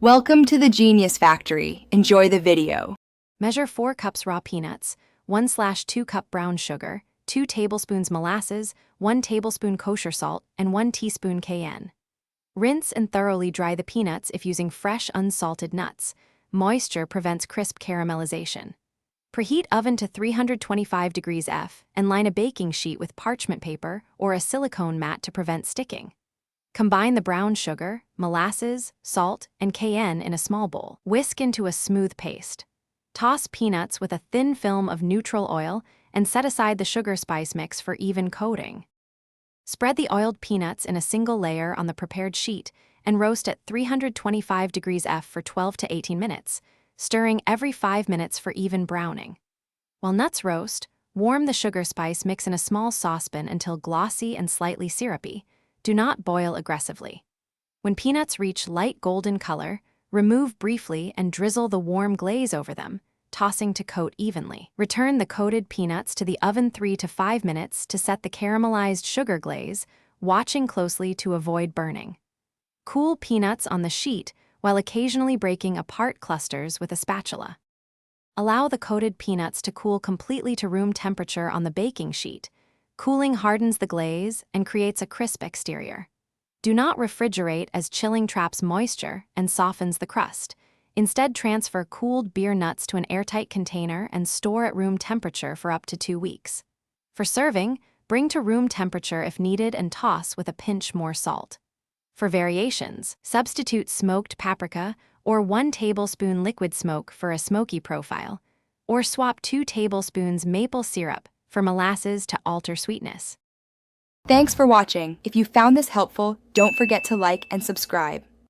Welcome to the Genius Factory. Enjoy the video. Measure 4 cups raw peanuts, 1/2 cup brown sugar, 2 tablespoons molasses, 1 tablespoon kosher salt, and 1 teaspoon cayenne. Rinse and thoroughly dry the peanuts if using fresh unsalted nuts. Moisture prevents crisp caramelization. Preheat oven to 325 degrees F and line a baking sheet with parchment paper or a silicone mat to prevent sticking. Combine the brown sugar, molasses, salt, and cayenne in a small bowl. Whisk into a smooth paste. Toss peanuts with a thin film of neutral oil and set aside the sugar spice mix for even coating. Spread the oiled peanuts in a single layer on the prepared sheet and roast at 325 degrees F for 12 to 18 minutes, stirring every 5 minutes for even browning. While nuts roast, warm the sugar spice mix in a small saucepan until glossy and slightly syrupy. Do not boil aggressively. When peanuts reach light golden color, remove briefly and drizzle the warm glaze over them, tossing to coat evenly. Return the coated peanuts to the oven 3 to 5 minutes to set the caramelized sugar glaze, watching closely to avoid burning. Cool peanuts on the sheet while occasionally breaking apart clusters with a spatula. Allow the coated peanuts to cool completely to room temperature on the baking sheet. Cooling hardens the glaze and creates a crisp exterior. Do not refrigerate as chilling traps moisture and softens the crust. Instead, transfer cooled beer nuts to an airtight container and store at room temperature for up to 2 weeks. For serving, bring to room temperature if needed and toss with a pinch more salt. For variations, substitute smoked paprika or 1 tablespoon liquid smoke for a smoky profile, or swap 2 tablespoons maple syrup for molasses to alter sweetness. Thanks for watching. If you found this helpful, don't forget to like and subscribe.